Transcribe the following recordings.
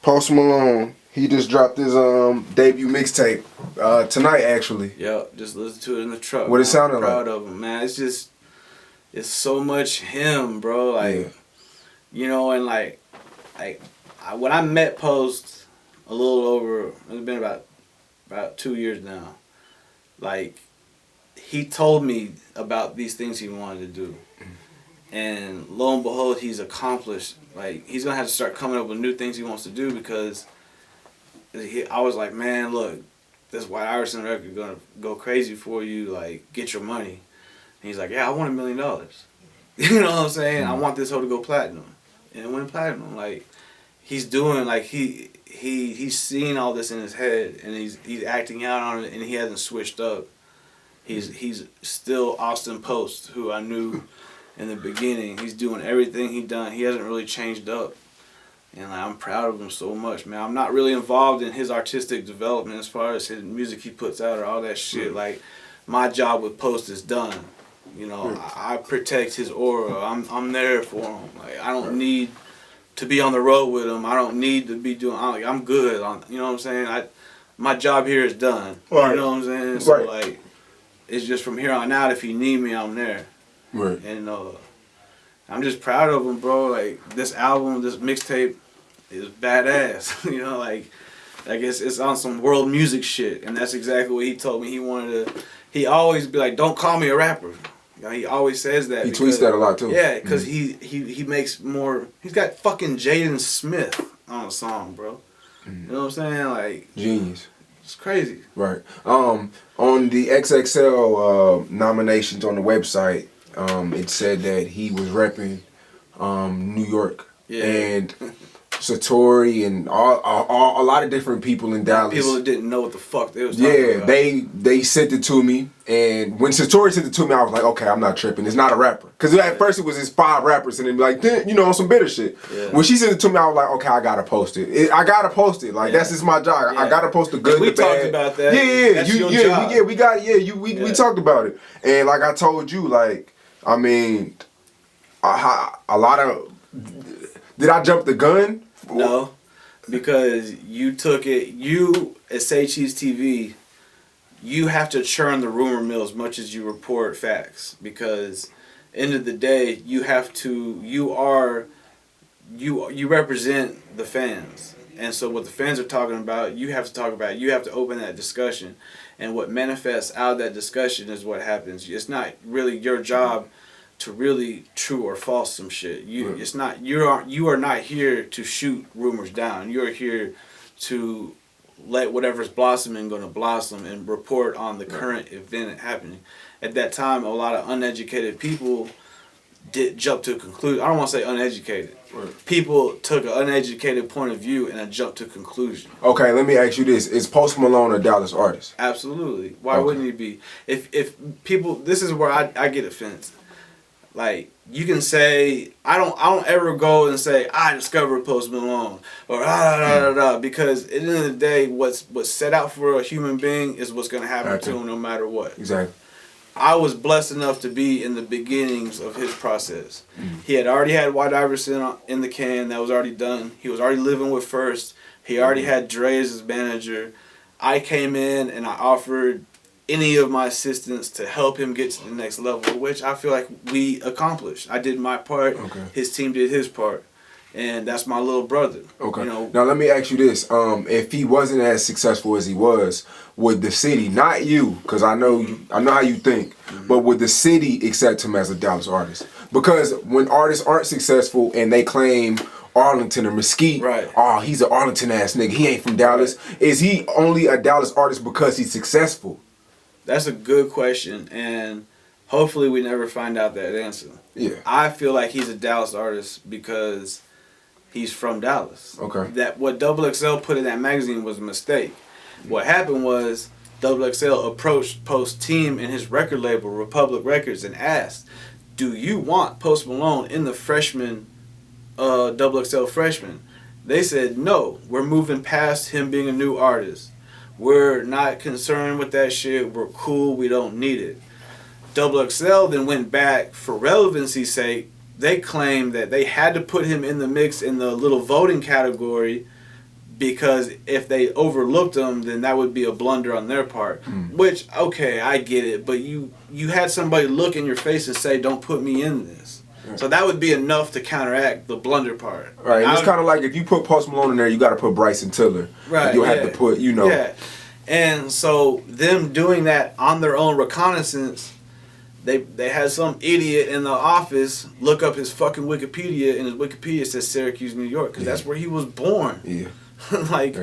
Post Malone, he just dropped his debut mixtape tonight, actually. Yep, just listen to it in the truck. What it sounded like? I'm proud of him, man. It's so much him, bro. Like, you know, and when I met Post a little over, it's been about 2 years now. Like, he told me about these things he wanted to do. And lo and behold, he's accomplished. Like, he's going to have to start coming up with new things he wants to do because I was like, man, look, this White Iverson record going to go crazy for you. Like, get your money. And he's like, yeah, I want $1 million. You know what I'm saying? I want this whole to go platinum. And it went platinum. Like, he's doing, like, he's seeing all this in his head, and he's acting out on it, and he hasn't switched up. He's still Austin Post, who I knew in the beginning. He's doing everything he done. He hasn't really changed up. And like, I'm proud of him so much, man. I'm not really involved in his artistic development as far as his music he puts out or all that shit. Like, my job with Post is done. You know, I protect his aura. I'm there for him. Like, I don't need to be on the road with him. I don't need to be doing. I'm good. You know what I'm saying? My job here is done. Right. You know what I'm saying? So like, it's just from here on out. If you need me, I'm there. Right. And I'm just proud of him, bro. Like, this album, this mixtape is badass. You know, like it's on some world music shit, and that's exactly what he told me he wanted to. He always be like, "Don't call me a rapper." You know, he always says that. He tweets that a lot too. Yeah, because he makes more. He's got fucking Jaden Smith on a song, bro. You know what I'm saying? Like, genius. It's crazy. Right. On the XXL nominations on the website, it said that he was repping New York and Satori and all a lot of different people in Dallas. People that didn't know what the fuck they was talking about. they sent it to me, and when Satori sent it to me, I was like, okay, I'm not tripping. It's not a rapper, because at first it was his 5 rappers, and then like, you know, some bitter shit. Yeah. When she sent it to me, I was like, okay, I gotta post it. I gotta post it. Like, that's just my job. I gotta post the good, we the bad. Talked about that. That's your job. We got we talked about it, and like I told you, like, I mean, a lot of. Did I jump the gun? No, because you took it. You at Say Cheese TV, you have to churn the rumor mill as much as you report facts. Because end of the day, you have to. You represent the fans, and so what the fans are talking about, you have to talk about. You have to open that discussion, and what manifests out of that discussion is what happens. It's not really your job to really true or false some shit. It's not you are not here to shoot rumors down. You're here to let whatever's blossoming gonna blossom and report on the current event happening. At that time, a lot of uneducated people did jump to a conclusion. I don't want to say uneducated. People took an uneducated point of view and jumped to a conclusion. Okay, let me ask you this: is Post Malone a Dallas artist? Absolutely. Why wouldn't he be? If people, this is where I get offended. Like, you can say, I don't ever go and say, I discovered Post Malone, or because at the end of the day, what's set out for a human being is what's going to happen to him no matter what. Exactly. I was blessed enough to be in the beginnings of his process. He had already had White Iverson in the can. That was already done. He was already living with First. He already had Dre as his manager. I came in and I offered any of my assistance to help him get to the next level, which I feel like we accomplished. I did my part. Okay. His team did his part. And that's my little brother. Okay. You know? Now let me ask you this: if he wasn't as successful as he was, would the city, not you, because I know how you think, but would the city accept him as a Dallas artist? Because when artists aren't successful and they claim Arlington or Mesquite, oh, he's an Arlington ass nigga, he ain't from Dallas. Is he only a Dallas artist because he's successful? That's a good question, and hopefully we never find out that answer. Yeah. I feel like he's a Dallas artist because he's from Dallas. Okay. That what XXL put in that magazine was a mistake. What happened was XXL approached Post team and his record label, Republic Records, and asked, do you want Post Malone in the freshman, XXL freshman? They said, no, we're moving past him being a new artist. We're not concerned with that shit. We're cool. We don't need it. XXL then went back for relevancy's sake. They claimed that they had to put him in the mix in the little voting category because if they overlooked him, then that would be a blunder on their part. Which, okay, I get it, but you had somebody look in your face and say, "Don't put me in this." Right. So that would be enough to counteract the blunder part. Right. It's kind of like if you put Post Malone in there, you got to put Bryson Tiller. Right. You'll have to put, you know. Yeah. And so them doing that on their own reconnaissance, they had some idiot in the office look up his fucking Wikipedia, and his Wikipedia says Syracuse, New York, because that's where he was born. Yeah. Like,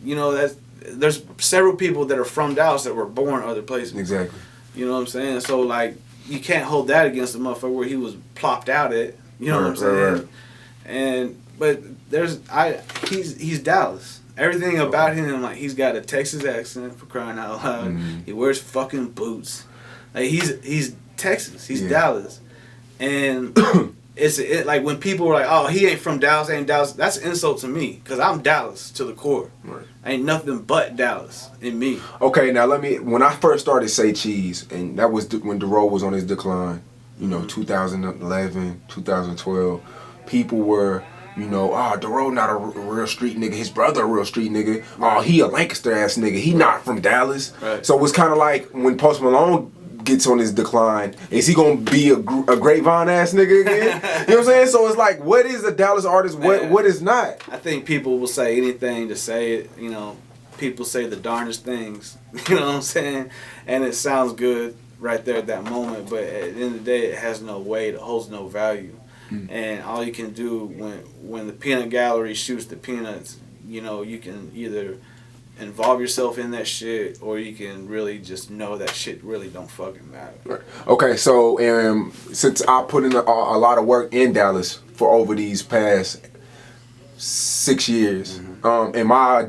you know, there's several people that are from Dallas that were born other places. Exactly. You know what I'm saying? So, like, you can't hold that against the motherfucker where he was plopped out at. You know what I'm saying? Right. But he's Dallas. Everything about him, like, he's got a Texas accent, for crying out loud. He wears fucking boots. Like, he's Texas. He's Dallas. And it's like when people were like, "Oh, he ain't from Dallas, ain't Dallas." That's an insult to me, because I'm Dallas to the core. Right. Ain't nothing but Dallas in me. Okay, now when I first started Say Cheese, and that was when DeRoe was on his decline, you know, 2011, 2012, people were, you know, DeRoe not a real street nigga, his brother a real street nigga. Right. Oh, he a Lancaster ass nigga, he not from Dallas. Right. So it's kind of like when Post Malone gets on his decline, is he gonna be a Grapevine ass nigga again? You know what I'm saying? So it's like, what is a Dallas artist? What is not? I think people will say anything to say it. You know, people say the darndest things. You know what I'm saying? And it sounds good right there at that moment, but at the end of the day, it has no weight. It holds no value. And all you can do when the peanut gallery shoots the peanuts, you know, you can either involve yourself in that shit, or you can really just know that shit really don't fucking matter. Okay, so since I put in a lot of work in Dallas for over these past 6 years, am I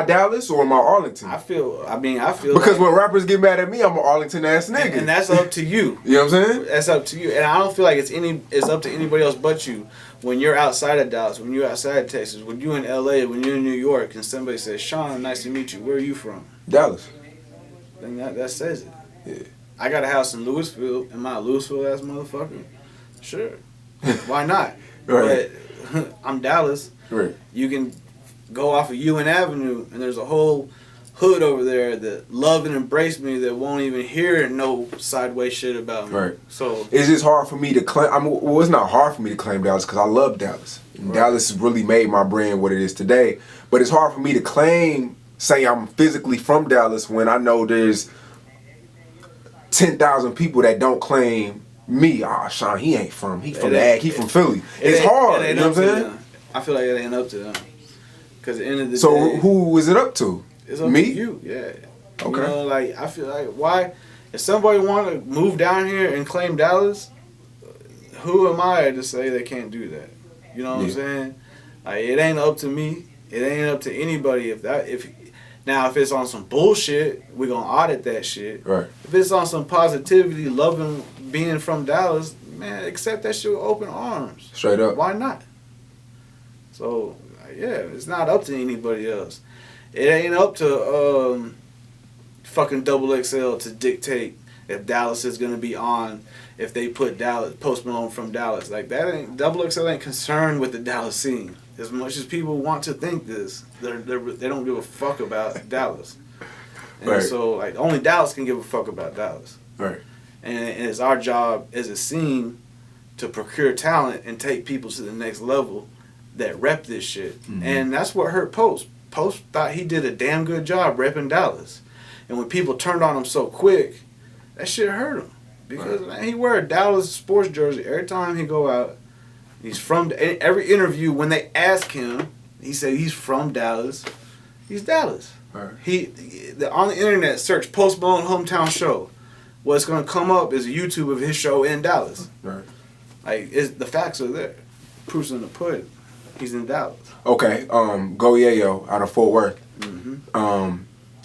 Dallas or am I Arlington? I feel because when rappers get mad at me, I'm an Arlington ass nigga, and that's up to you. You know what I'm saying? That's up to you, and I don't feel like it's up to anybody else but you. When you're outside of Dallas, when you're outside of Texas, when you're in LA, when you're in New York, and somebody says, "Sean, nice to meet you. Where are you from?" Dallas. Then that says it. Yeah. I got a house in Louisville. Am I a Louisville ass motherfucker? Sure. Why not? Right. But I'm Dallas. Right. You can go off of UN Avenue, and there's a whole hood over there that love and embrace me that won't even hear no sideways shit about me. Right. So it's just hard for me to claim. Well, it's not hard for me to claim Dallas because I love Dallas. Right. Dallas has really made my brand what it is today. But it's hard for me to say I'm physically from Dallas when I know there's 10,000 people that don't claim me. Sean, he ain't from. He from the Ag. He from Philly. It's hard. You know what I'm saying? I feel like it ain't up to them. Because at the end of the day. So who is it up to? It's up me? to you, yeah. Okay. You know, like, I feel like, why, if somebody want to move down here and claim Dallas, who am I to say they can't do that? You know what I'm saying? Like, it ain't up to me. It ain't up to anybody. If it's on some bullshit, we're gonna audit that shit. Right. If it's on some positivity, loving being from Dallas, man, accept that shit with open arms. Straight up. Why not? So, yeah, it's not up to anybody else. It ain't up to fucking XXL to dictate if Dallas is gonna be on, if they put Post Malone from Dallas. Like, that ain't, XXL ain't concerned with the Dallas scene. As much as people want to think this, they don't give a fuck about Dallas. And so, like, only Dallas can give a fuck about Dallas. Right. And it's our job as a scene to procure talent and take people to the next level that rep this shit. And that's what hurt Post. Post thought he did a damn good job repping Dallas. And when people turned on him so quick, that shit hurt him. Because man, he wear a Dallas sports jersey every time he go out. He's from every interview when they ask him, he said he's from Dallas. He's Dallas. Right. On the internet, search Post Malone hometown show. What's gonna come up is a YouTube of his show in Dallas. Right. Like the facts are there. Proof's in the pudding. He's in Dallas. Okay. Go Yayo out of Fort Worth.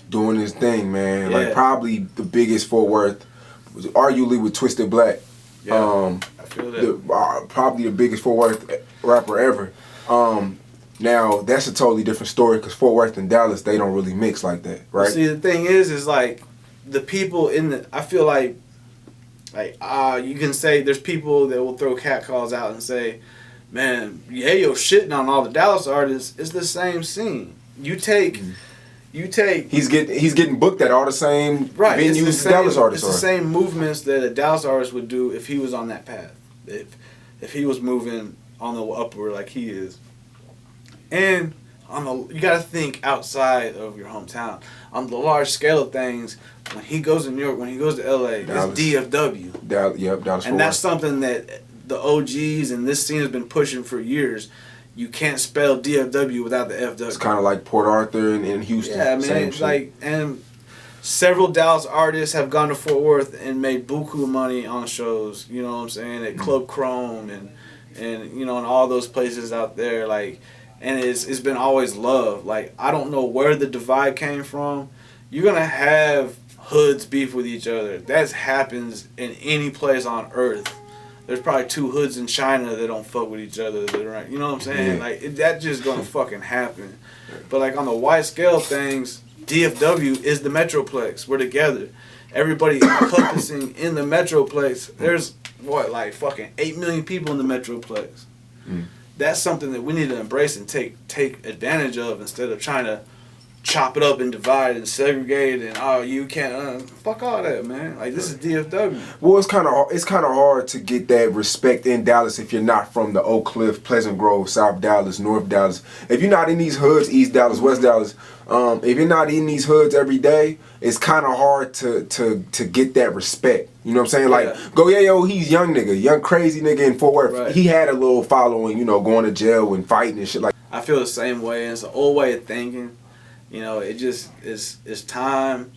Doing his thing, man. Yeah. Like probably the biggest Fort Worth, was arguably with Twisted Black. Yeah. I feel that. Probably the biggest Fort Worth rapper ever. Now that's a totally different story because Fort Worth and Dallas, they don't really mix like that, right? See, the thing is like the people I feel like you can say there's people that will throw catcalls out and say, man, Yayo shitting on all the Dallas artists. It's the same scene. You take. He's getting booked at all the same venues it's the Dallas artists are. It's the are. same movements that a Dallas artist would do if he was on that path. If he was moving on the upward like he is. And you got to think outside of your hometown. On the large scale of things, when he goes to New York, when he goes to LA, Dallas. it's DFW. Dallas. And that's something that the OGs and this scene has been pushing for years. You can't spell DFW without the FW. It's kind of like Port Arthur and Houston. Yeah, I mean, and several Dallas artists have gone to Fort Worth and made buku money on shows. You know what I'm saying? At Club Chrome and you know, and all those places out there. Like, and it's been always love. Like, I don't know where the divide came from. You're gonna have hoods beef with each other. That happens in any place on earth. There's probably 2 hoods in China that don't fuck with each other. You know what I'm saying? Yeah. Like, that just gonna fucking happen. But like on the wide scale things, DFW is the Metroplex. We're together. Everybody encompassing in the Metroplex. There's like fucking 8 million people in the Metroplex. That's something that we need to embrace and take advantage of instead of trying to chop it up and divide and segregate and you can't fuck all that, man. Like, this is DFW. Well, it's kind of hard to get that respect in Dallas if you're not from the Oak Cliff, Pleasant Grove, South Dallas, North Dallas. If you're not in these hoods, East Dallas, West Dallas, if you're not in these hoods every day, it's kind of hard to get that respect. You know what I'm saying? Like, Go Yayo, he's young crazy nigga in Fort Worth. Right. He had a little following, you know, going to jail and fighting and shit like. I feel the same way, and it's an old way of thinking. You know, it just it's time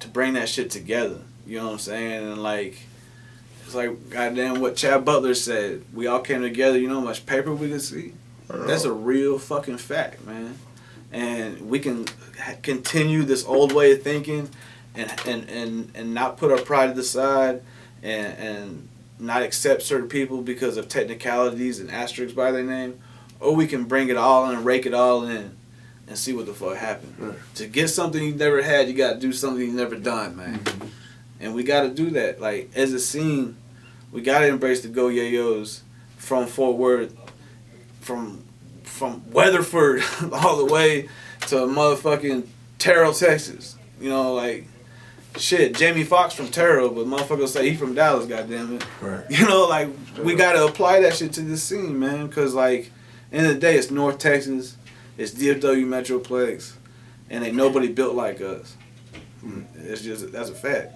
to bring that shit together. You know what I'm saying? And like, it's like goddamn what Chad Butler said. We all came together. You know how much paper we could see? That's a real fucking fact, man. And we can continue this old way of thinking, and not put our pride to the side, and not accept certain people because of technicalities and asterisks by their name, or we can bring it all in, rake it all in, and see what the fuck happened. Right. To get something you never had, you gotta do something you never done, man. Mm-hmm. And we gotta do that. Like, as a scene, we gotta embrace the Go Yayos from Fort Worth, from Weatherford all the way to motherfucking Terrell, Texas. You know, like, shit, Jamie Foxx from Terrell, but motherfuckers say he from Dallas, goddammit. Right. You know, like, we gotta apply that shit to this scene, man, because, like, end of the day, it's North Texas. It's DFW Metroplex, and ain't nobody built like us. It's just, that's a fact.